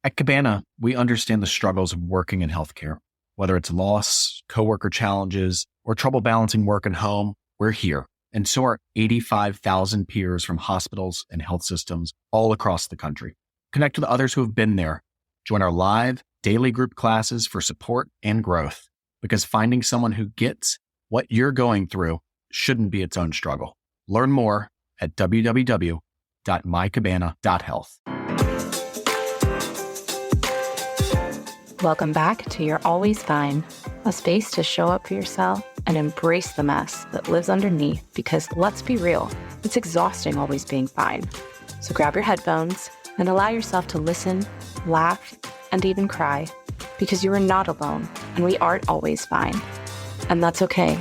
At Cabana, we understand the struggles of working in healthcare. Whether it's loss, coworker challenges, or trouble balancing work and home, we're here. And so are 85,000 peers from hospitals and health systems all across the country. Connect with others who have been there. Join our live, daily group classes for support and growth. Because finding someone who gets what you're going through shouldn't be its own struggle. Learn more at www.mycabana.health. Welcome back to You're Always Fine, a space to show up for yourself and embrace the mess that lives underneath because, let's be real, it's exhausting always being fine. So grab your headphones and allow yourself to listen, laugh, and even cry because you are not alone and we aren't always fine. And that's okay.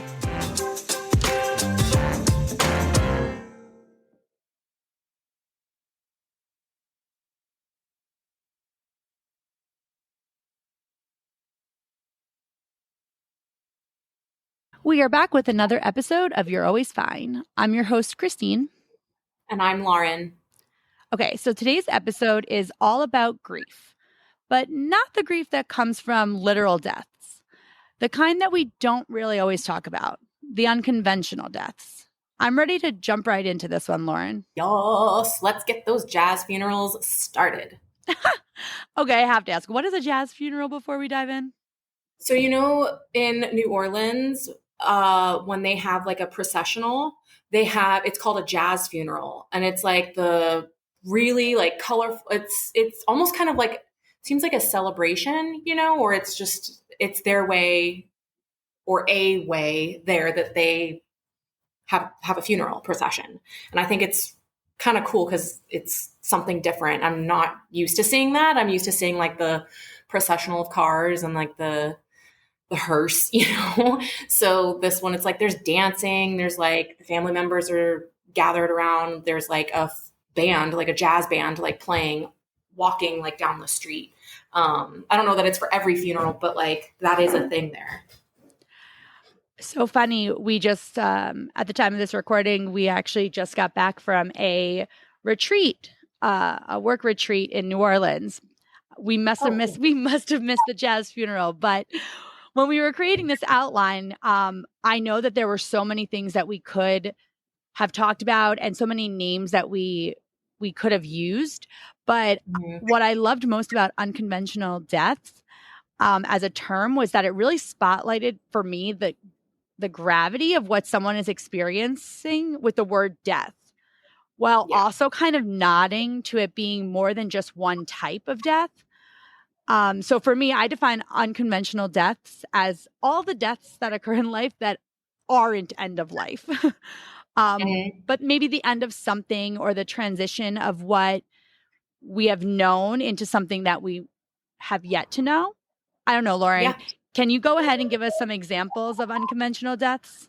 We are back with another episode of You're Always Fine. I'm your host, Kristine. And I'm Lauren. Okay, so today's episode is all about grief, but not the grief that comes from literal deaths, the kind that we don't really always talk about, the unconventional deaths. I'm ready to jump right into this one, Lauren. Yes, let's get those jazz funerals started. Okay, I have to ask, what is a jazz funeral before we dive in? So, in New Orleans, when they have like a processional, it's called a jazz funeral. And it's like the really like colorful, it's almost kind of like, seems like a celebration, or it's their way or a way there that they have a funeral procession. And I think it's kind of cool because it's something different. I'm not used to seeing that. I'm used to seeing like the processional of cars and like the hearse, So this one, it's like there's dancing, there's like the family members are gathered around, there's like a band, like a jazz band, like playing, walking like down the street. I don't know that it's for every funeral, but like that is a thing there. So funny. We just, at the time of this recording, we actually just got back from a retreat, a work retreat in New Orleans. We must have missed the jazz funeral, but when we were creating this outline, I know that there were so many things that we could have talked about and so many names that we could have used. But what I loved most about unconventional deaths as a term was that it really spotlighted for me the gravity of what someone is experiencing with the word death, while also kind of nodding to it being more than just one type of death. So for me, I define unconventional deaths as all the deaths that occur in life that aren't end of life, but maybe the end of something or the transition of what we have known into something that we have yet to know. I don't know, Lauren. Yeah. Can you go ahead and give us some examples of unconventional deaths?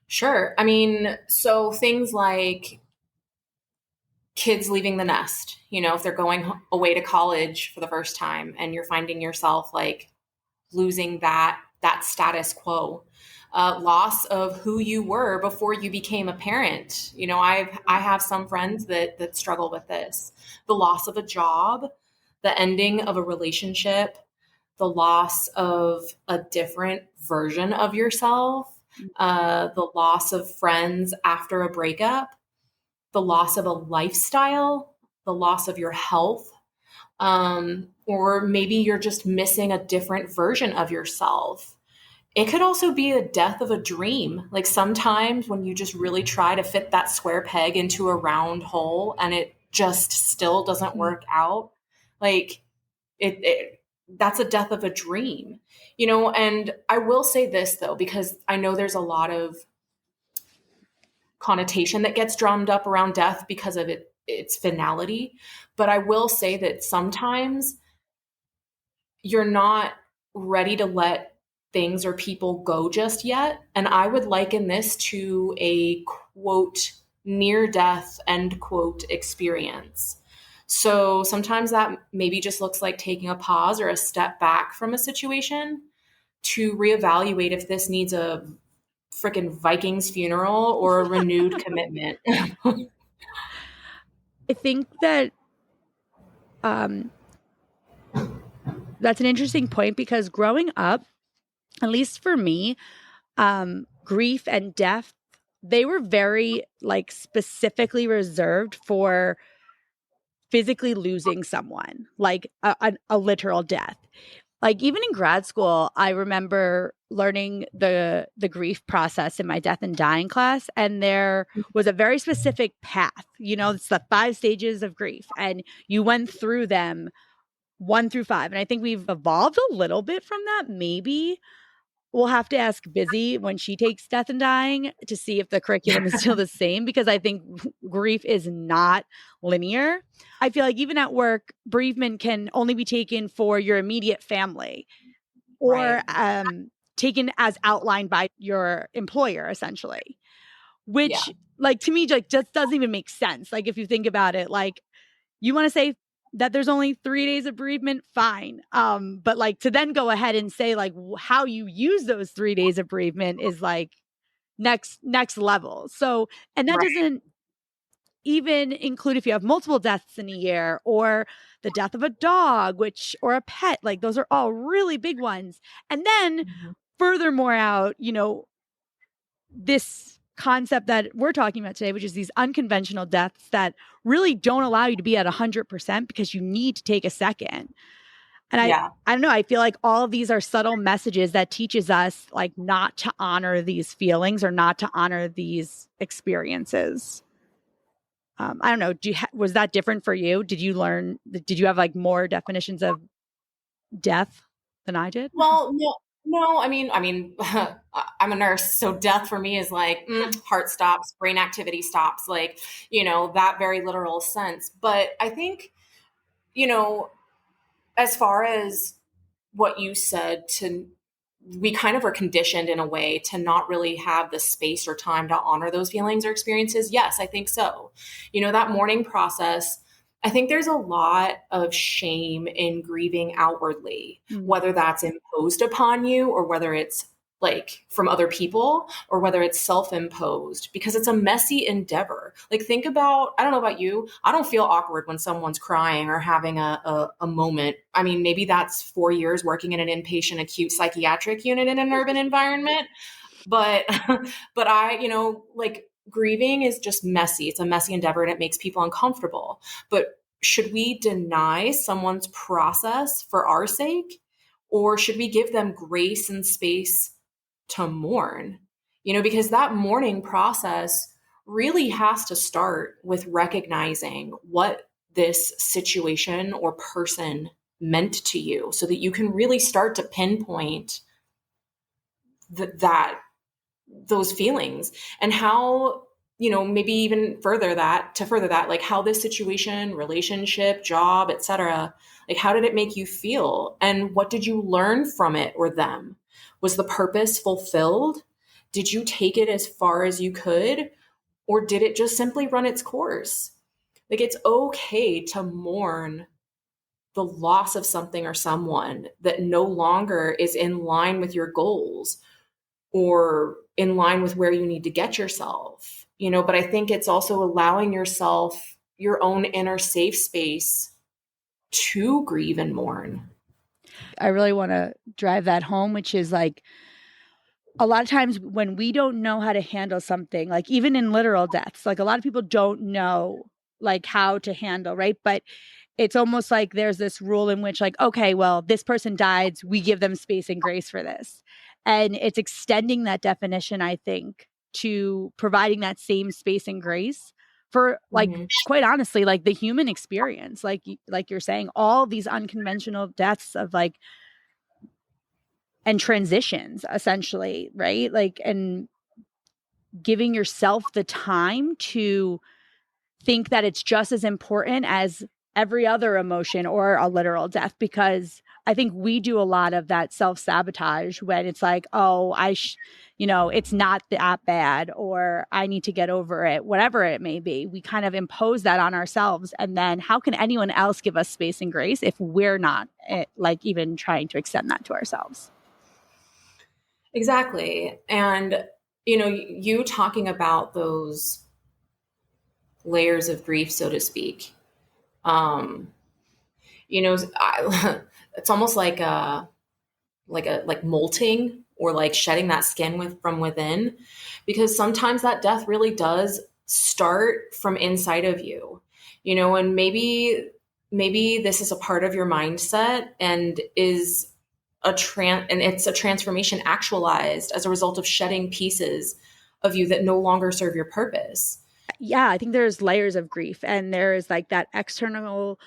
Sure. I mean, so things like kids leaving the nest, if they're going away to college for the first time and you're finding yourself like losing that status quo, loss of who you were before you became a parent. I have some friends that struggle with this, the loss of a job, the ending of a relationship, the loss of a different version of yourself, the loss of friends after a breakup, the loss of a lifestyle, the loss of your health, or maybe you're just missing a different version of yourself. It could also be a death of a dream. Like sometimes when you just really try to fit that square peg into a round hole and it just still doesn't work out, like that's a death of a dream, and I will say this though, because I know there's a lot of connotation that gets drummed up around death because of its finality. But I will say that sometimes you're not ready to let things or people go just yet. And I would liken this to a quote, near death, end quote, experience. So sometimes that maybe just looks like taking a pause or a step back from a situation to reevaluate if this needs a freaking Vikings funeral or a renewed commitment. I think that That's an interesting point, because growing up, at least for me, grief and death, they were very like specifically reserved for physically losing someone, like a literal death. Like even in grad school, I remember learning the grief process in my death and dying class, and there was a very specific path. You know, it's the 5 stages of grief, and you went through them 1 through 5. And I think we've evolved a little bit from that. Maybe we'll have to ask Busy when she takes death and dying to see if the curriculum is still the same, because I think grief is not linear. I feel like even at work, bereavement can only be taken for your immediate family, or taken as outlined by your employer, essentially, which like to me like just doesn't even make sense. Like if you think about it, like you want to say that there's only 3 days of bereavement, fine. But like to then go ahead and say like how you use those 3 days of bereavement is like next level. So, and that doesn't even include if you have multiple deaths in a year, or the death of a dog, or a pet. Like those are all really big ones. And then furthermore out, you know, this concept that we're talking about today, which is these unconventional deaths that really don't allow you to be at 100% because you need to take a second. And I don't know, I feel like all of these are subtle messages that teaches us like not to honor these feelings or not to honor these experiences. I don't know. Was that different for you? Did you have like more definitions of death than I did? Well, no. I mean, I'm a nurse, so death for me is like heart stops, brain activity stops, like, you know, that very literal sense. But I think, you know, as far as what you said, we kind of are conditioned in a way to not really have the space or time to honor those feelings or experiences. Yes, I think so. You know, that mourning process, I think there's a lot of shame in grieving outwardly, whether that's imposed upon you or whether it's like from other people or whether it's self-imposed, because it's a messy endeavor. Like think about, I don't know about you, I don't feel awkward when someone's crying or having a moment. I mean, maybe that's 4 years working in an inpatient acute psychiatric unit in an urban environment. But, but I, you know, like grieving is just messy. It's a messy endeavor and it makes people uncomfortable. But should we deny someone's process for our sake? Or should we give them grace and space to mourn? You know, because that mourning process really has to start with recognizing what this situation or person meant to you so that you can really start to pinpoint those feelings and how, you know, maybe even further that, like how this situation, relationship, job, etc., like how did it make you feel? And what did you learn from it or them? Was the purpose fulfilled? Did you take it as far as you could? Or did it just simply run its course? Like it's okay to mourn the loss of something or someone that no longer is in line with your goals or in line with where you need to get yourself, you know, but I think it's also allowing yourself your own inner safe space to grieve and mourn. I really want to drive that home, which is like a lot of times when we don't know how to handle something, like even in literal deaths, like a lot of people don't know like how to handle, right? But it's almost like there's this rule in which like, okay, well, this person died, we give them space and grace for this. And it's extending that definition, I think, to providing that same space and grace for like, quite honestly, like the human experience, like you're saying, all these unconventional deaths of like, and transitions essentially, right? Like, and giving yourself the time to think that it's just as important as every other emotion or a literal death, because I think we do a lot of that self-sabotage when it's like, oh, you know, it's not that bad, or I need to get over it, whatever it may be. We kind of impose that on ourselves. And then how can anyone else give us space and grace if we're not like even trying to extend that to ourselves? Exactly. And, you know, you talking about those layers of grief, so to speak, you know, it's almost like molting or like shedding that skin from within, because sometimes that death really does start from inside of you, and maybe this is a part of your mindset and is and it's a transformation actualized as a result of shedding pieces of you that no longer serve your purpose. Yeah, I think there's layers of grief, and there is like that external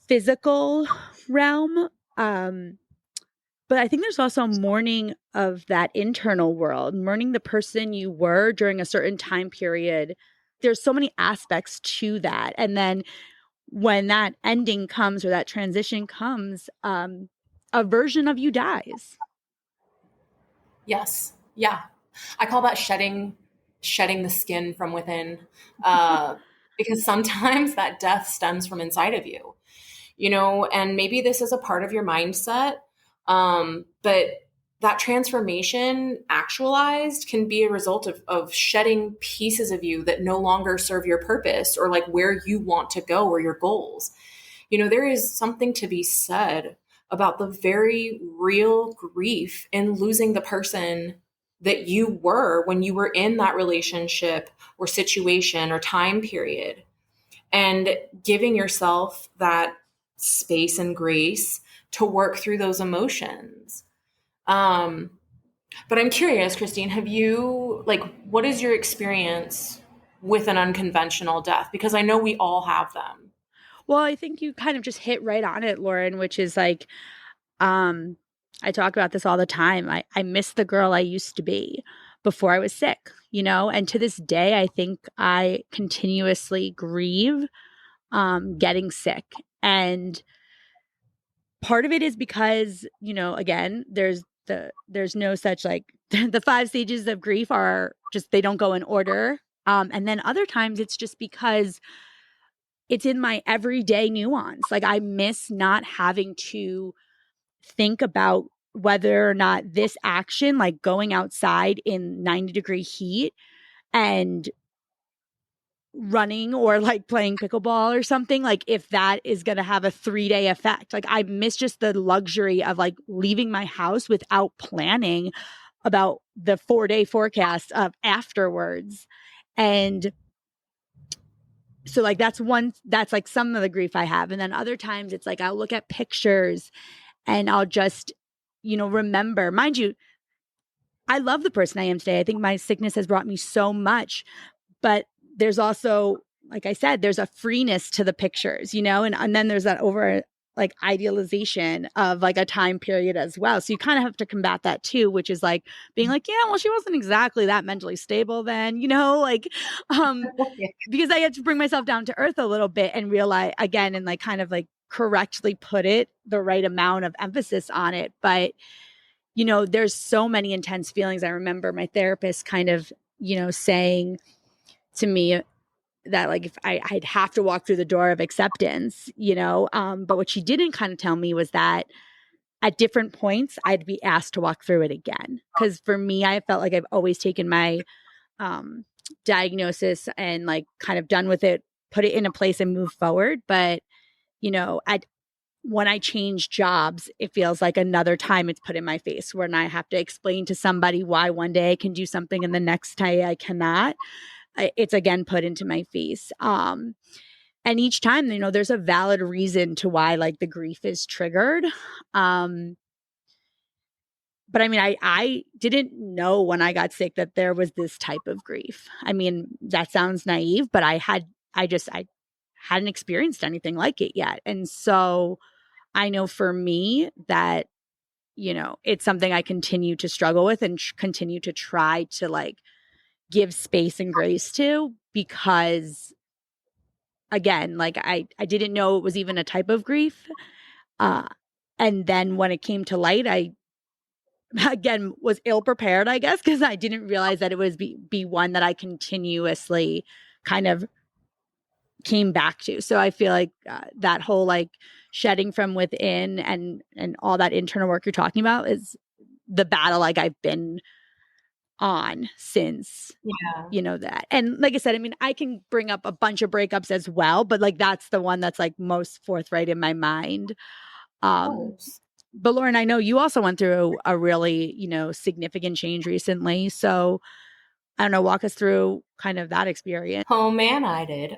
physical realm. But I think there's also mourning of that internal world, mourning the person you were during a certain time period. There's so many aspects to that. And then when that ending comes or that transition comes, a version of you dies. Yes. Yeah. I call that shedding the skin from within. Because sometimes that death stems from inside of you, and maybe this is a part of your mindset. But that transformation actualized can be a result of shedding pieces of you that no longer serve your purpose or like where you want to go or your goals. There is something to be said about the very real grief in losing the person that you were when you were in that relationship or situation or time period, and giving yourself that space and grace to work through those emotions. Um, but I'm curious, Kristine, what is your experience with an unconventional death? Because I know we all have them. Well, I think you kind of just hit right on it, Lauren, which is like, I talk about this all the time. I miss the girl I used to be before I was sick, and to this day, I think I continuously grieve getting sick. And part of it is because, again, there's no such like the 5 stages of grief are just, they don't go in order. And then other times it's just because it's in my everyday nuance. Like I miss not having to think about whether or not this action, like going outside in 90-degree heat and running or like playing pickleball or something, like if that is going to have a 3-day effect. Like I miss just the luxury of like leaving my house without planning about the 4-day forecast of afterwards. And so like that's like some of the grief I have. And then other times it's like I'll look at pictures and I'll just, remember, mind you, I love the person I am today. I think my sickness has brought me so much, but there's also, like I said, there's a freeness to the pictures, and then there's that over like idealization of like a time period as well. So you kind of have to combat that too, which is like being like, yeah, well, she wasn't exactly that mentally stable then, because I had to bring myself down to earth a little bit and realize again, and like kind of like correctly put it the right amount of emphasis on it. But, there's so many intense feelings. I remember my therapist kind of, saying to me that like if I'd have to walk through the door of acceptance, but what she didn't kind of tell me was that at different points I'd be asked to walk through it again. Because for me, I felt like I've always taken my diagnosis and like kind of done with it, put it in a place and move forward. But, when I change jobs, it feels like another time it's put in my face when I have to explain to somebody why one day I can do something and the next day I cannot. It's again put into my face. And each time, there's a valid reason to why like the grief is triggered. But I mean, I didn't know when I got sick that there was this type of grief. I mean, that sounds naive, but I hadn't experienced anything like it yet. And so I know for me that, it's something I continue to struggle with and continue to try to like give space and grace to, because again, like I didn't know it was even a type of grief. And then when it came to light, I again was ill prepared, I guess, because I didn't realize that it was be one that I continuously kind of came back to. So I feel like that whole like shedding from within and all that internal work you're talking about is the battle like I've been on since that. And like I said, I mean, I can bring up a bunch of breakups as well, but like that's the one that's like most forthright in my mind. But Lauren, I know you also went through a really, significant change recently. So I don't know, walk us through kind of that experience. Oh man, I did.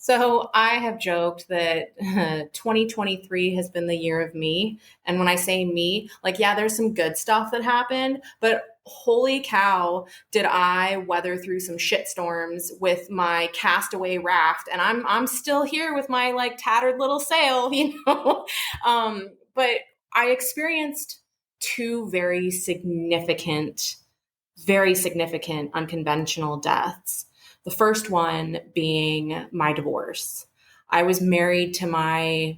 So I have joked that 2023 has been the year of me. And when I say me, like, yeah, there's some good stuff that happened, but holy cow, did I weather through some shitstorms with my castaway raft. And I'm still here with my like tattered little sail, but I experienced two very significant unconventional deaths. The first one being my divorce. I was married to my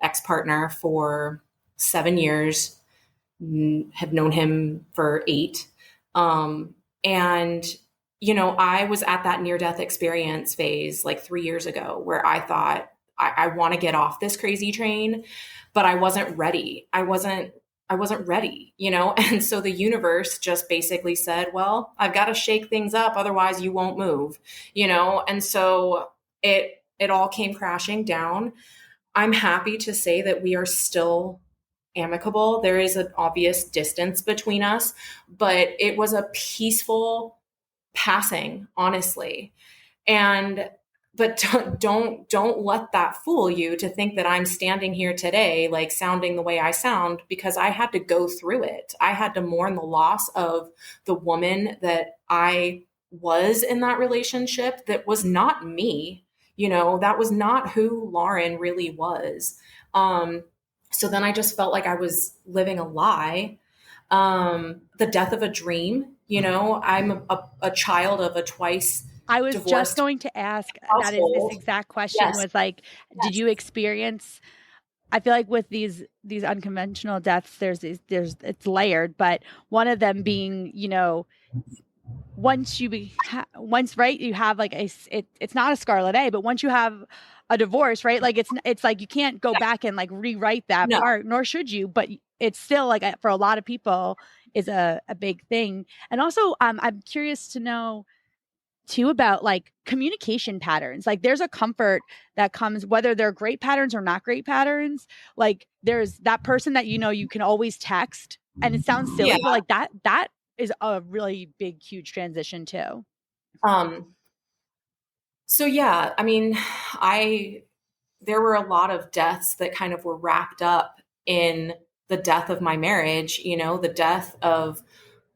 ex-partner for 7 years, have known him for 8. And, I was at that near-death experience phase like 3 years ago where I thought, I want to get off this crazy train, but I wasn't ready. I wasn't ready, And so the universe just basically said, well, I've got to shake things up. Otherwise you won't move, And so it all came crashing down. I'm happy to say that we are still amicable. There is an obvious distance between us, but it was a peaceful passing, honestly. But don't let that fool you to think that I'm standing here today, like sounding the way I sound, because I had to go through it. I had to mourn the loss of the woman that I was in that relationship. That was not me. That was not who Lauren really was. So then I just felt like I was living a lie. The death of a dream, I'm a child of a twice I was divorced just going to ask that is this exact question. Yes. Was like, did you experience, I feel like with these unconventional deaths, there's it's layered, but one of them being, once right, you have like it's not a scarlet A, but once you have a divorce, right? Like it's like you can't go back and like rewrite that part, nor should you, but it's still like for a lot of people is a big thing. And also, I'm curious to know too about like communication patterns. Like there's a comfort that comes whether they're great patterns or not great patterns. Like there's that person that you can always text, and it sounds silly, but like that is a really big, huge transition too. So yeah, I mean, there were a lot of deaths that kind of were wrapped up in the death of my marriage, the death of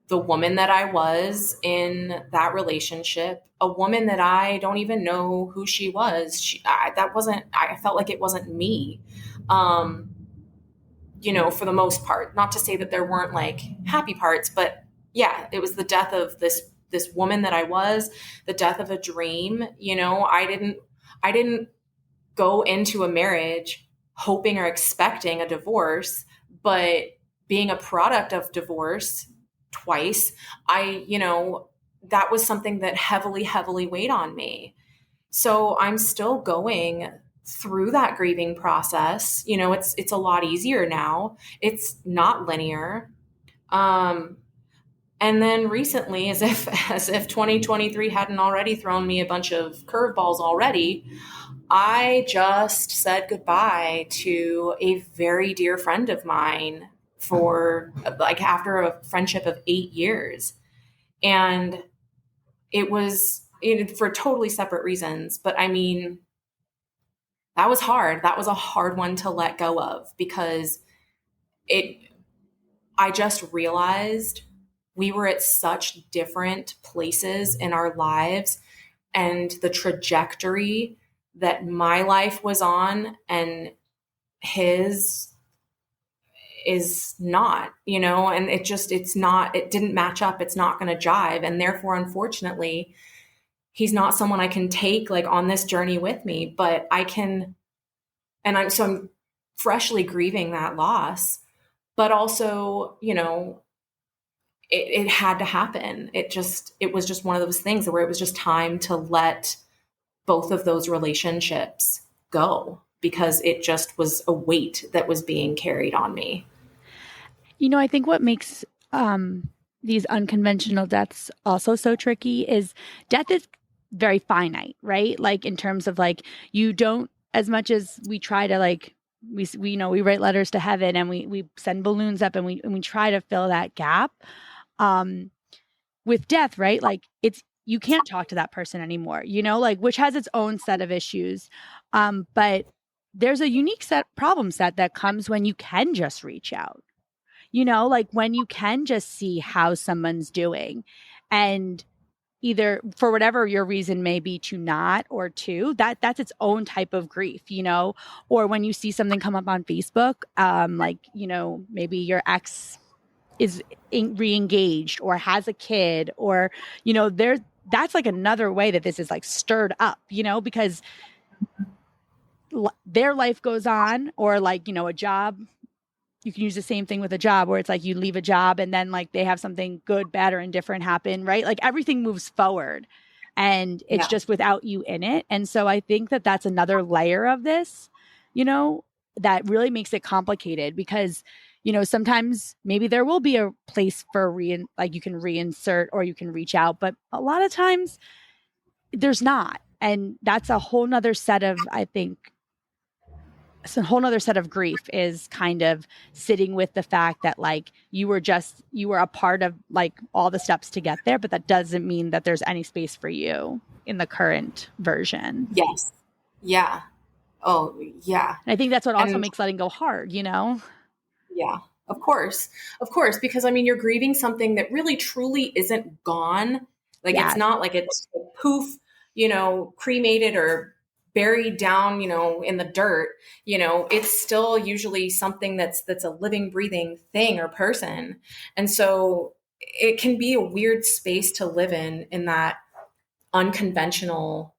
the woman that I was in that relationship, a woman that I don't even know who she was. I felt like it wasn't me, for the most part. Not to say that there weren't like happy parts, but yeah, it was the death of this woman that I was, the death of a dream. I didn't go into a marriage hoping or expecting a divorce, but being a product of divorce twice, that was something that heavily weighed on me. So I'm still going through that grieving process. It's a lot easier now. It's not linear. And then recently, as if 2023 hadn't already thrown me a bunch of curveballs already, I just said goodbye to a very dear friend of mine for like after a friendship of 8 years. And it was for totally separate reasons. But I mean, that was hard. That was a hard one to let go of because I just realized we were at such different places in our lives, and the trajectory that my life was on and his is not, and it didn't match up. It's not going to jive. And therefore, unfortunately, he's not someone I can take like on this journey with me, but I can, I'm freshly grieving that loss, but also, it had to happen. It was just one of those things where it was just time to let both of those relationships go because it just was a weight that was being carried on me. I think what makes these unconventional deaths also so tricky is death is very finite, right? Like in terms of like, you don't, as much as we try to like we write letters to heaven, and we send balloons up, and we try to fill that gap. With death, right? Like you can't talk to that person anymore, like, which has its own set of issues. But there's a unique problem set that comes when you can just reach out, like when you can just see how someone's doing, and either for whatever your reason may be to not, or to that's its own type of grief, or when you see something come up on Facebook, like, maybe your ex is re-engaged or has a kid, or, that's like another way that this is like stirred up, because their life goes on, or like, a job. You can use the same thing with a job, where it's like you leave a job and then like they have something good, bad, or indifferent happen, right? Like everything moves forward, and it's just without you in it. And so I think that that's another layer of this, that really makes it complicated, because, sometimes maybe there will be a place for like you can reinsert or you can reach out, but a lot of times there's not. And that's a whole nother set of, I think, it's a whole nother set of grief, is kind of sitting with the fact that like you were a part of like all the steps to get there, but that doesn't mean that there's any space for you in the current version. Yes. Yeah. Oh, yeah. And I think that's what also makes letting go hard, Yeah, of course. Of course. Because I mean, you're grieving something that really truly isn't gone. Like It's not like it's poof, cremated or buried down, in the dirt. It's still usually something that's a living, breathing thing or person. And so it can be a weird space to live in that unconventional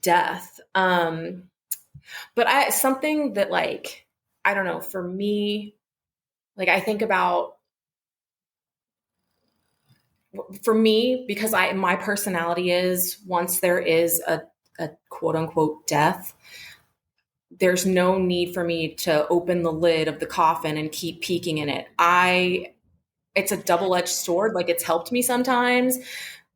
death. But something that, like, I don't know, for me, like I think about, for me, because my personality is, once there is a quote unquote death, there's no need for me to open the lid of the coffin and keep peeking in it. It's a double-edged sword. Like, it's helped me sometimes,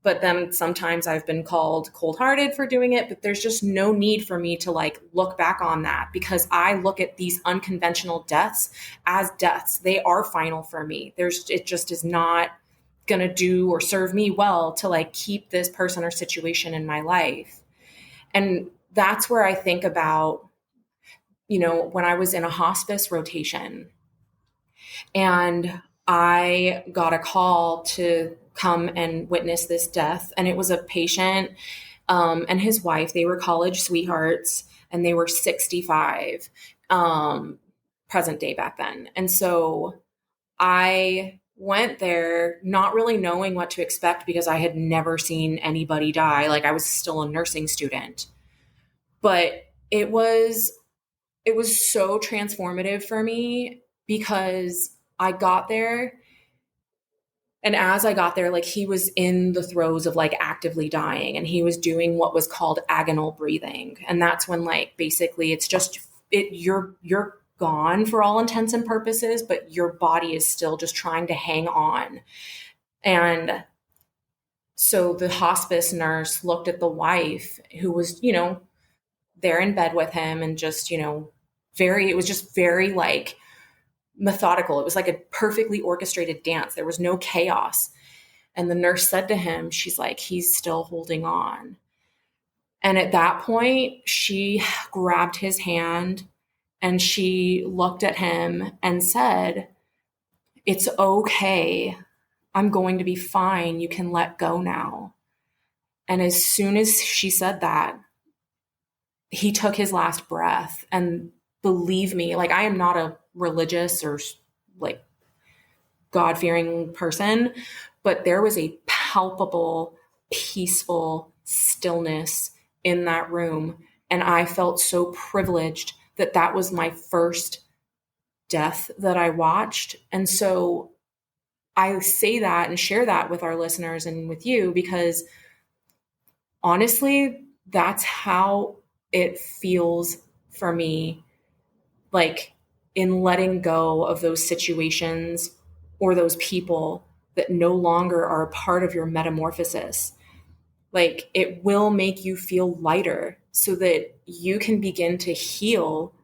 but then sometimes I've been called cold-hearted for doing it, but there's just no need for me to like look back on that, because I look at these unconventional deaths as deaths. They are final for me. It just is not going to do or serve me well to like keep this person or situation in my life. And that's where I think about, when I was in a hospice rotation and I got a call to come and witness this death. And it was a patient and his wife. They were college sweethearts, and they were 65, present day back then. And so I went there not really knowing what to expect, because I had never seen anybody die. Like, I was still a nursing student. But it was so transformative for me, because I got there, and as I got there, like, he was in the throes of like actively dying, and he was doing what was called agonal breathing. And that's when, like, basically it's just you're gone for all intents and purposes, but your body is still just trying to hang on. And so the hospice nurse looked at the wife, who was, there in bed with him, and just, it was just very like methodical. It was like a perfectly orchestrated dance. There was no chaos. And the nurse said to him, she's like, he's still holding on. And at that point, she grabbed his hand and she looked at him and said, "It's okay. I'm going to be fine. You can let go now." And as soon as she said that, he took his last breath. And believe me, like, I am not a religious or like God-fearing person, but there was a palpable, peaceful stillness in that room. And I felt so privileged that that was my first death that I watched. And so I say that and share that with our listeners and with you, because honestly, that's how it feels for me, like, in letting go of those situations or those people that no longer are a part of your metamorphosis. Like, it will make you feel lighter so that you can begin to heal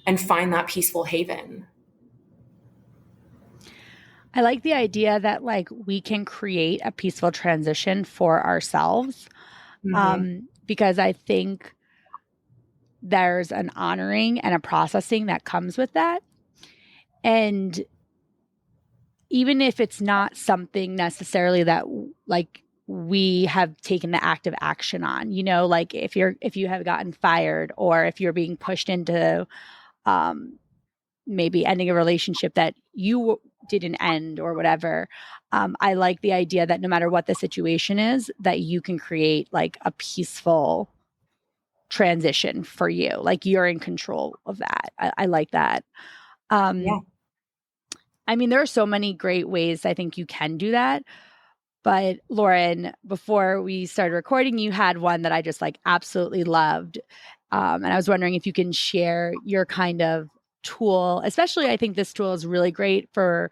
and find that peaceful haven. I like the idea that like we can create a peaceful transition for ourselves, because I think there's an honoring and a processing that comes with that. And even if it's not something necessarily that like we have taken the active action on, you know, like if you have gotten fired, or if you're being pushed into maybe ending a relationship that you didn't end or whatever. I like the idea that no matter what the situation is, that you can create like a peaceful transition for you. Like you're in control of that. I like that. Yeah. I mean, there are so many great ways I think you can do that. But Lauren, before we started recording, you had one that I just like absolutely loved. And I was wondering if you can share your kind of tool, especially I think this tool is really great for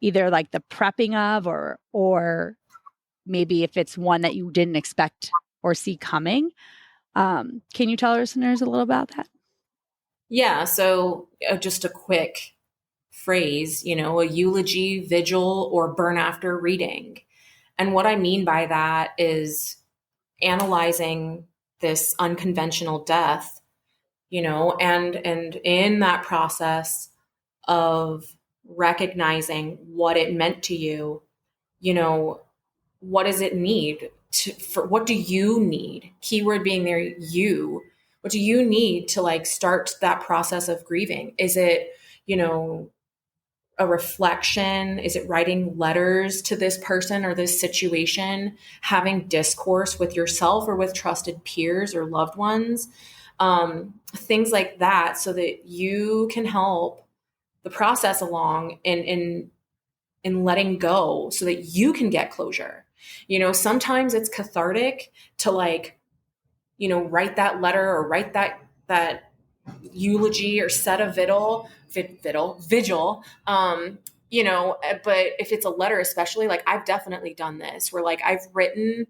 either like the prepping of, or maybe if it's one that you didn't expect or see coming. Can you tell our listeners a little about that? Yeah. So just a quick phrase, you know, a eulogy, vigil, or burn after reading. And what I mean by that is analyzing this unconventional death, you know, and in that process of recognizing what it meant to you, you know, what does it need for what do you need? Keyword being there, you. What do you need to like start that process of grieving? Is it, you know, a reflection? Is it writing letters to this person or this situation, having discourse with yourself or with trusted peers or loved ones? Things like that, so that you can help the process along in letting go so that you can get closure. You know, sometimes it's cathartic to like, you know, write that letter or write that eulogy or set a vigil, you know, but if it's a letter, especially, like I've definitely done this where like I've written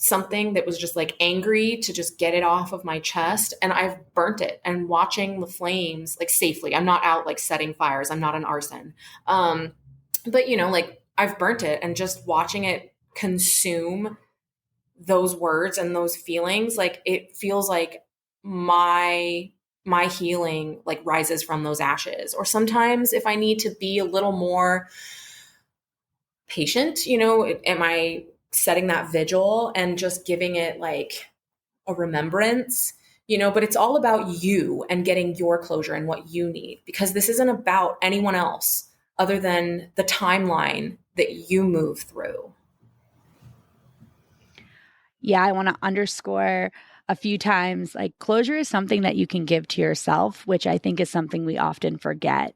something that was just like angry to just get it off of my chest, and I've burnt it, and watching the flames like safely. I'm not out like setting fires. I'm not an arson. But you know, like I've burnt it, and just watching it consume those words and those feelings, like it feels like my healing like rises from those ashes. Or sometimes if I need to be a little more patient, you know, am I setting that vigil and just giving it like a remembrance, you know, but it's all about you and getting your closure and what you need, because this isn't about anyone else other than the timeline that you move through. Yeah, I want to underscore a few times like closure is something that you can give to yourself, which I think is something we often forget.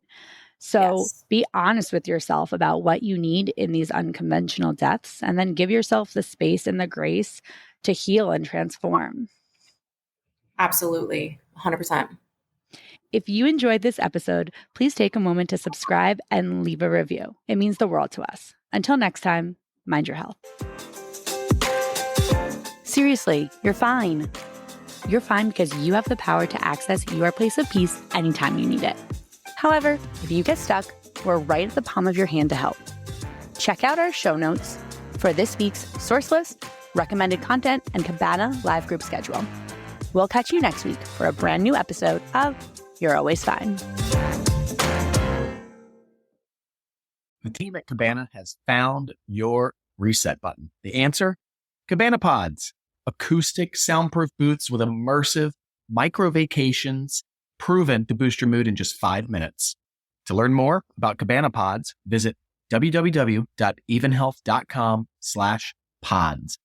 So Yes. be honest with yourself about what you need in these unconventional deaths, and then give yourself the space and the grace to heal and transform. Absolutely. 100%. If you enjoyed this episode, please take a moment to subscribe and leave a review. It means the world to us. Until next time, mind your health. Seriously, you're fine. You're fine because you have the power to access your place of peace anytime you need it. However, if you get stuck, we're right at the palm of your hand to help. Check out our show notes for this week's source list, recommended content, and Cabana live group schedule. We'll catch you next week for a brand new episode of You're Always Fine. The team at Cabana has found your reset button. The answer? Cabana Pods. Acoustic, soundproof booths with immersive micro vacations proven to boost your mood in just 5 minutes. To learn more about Cabana Pods, visit www.evenhealth.com/pods.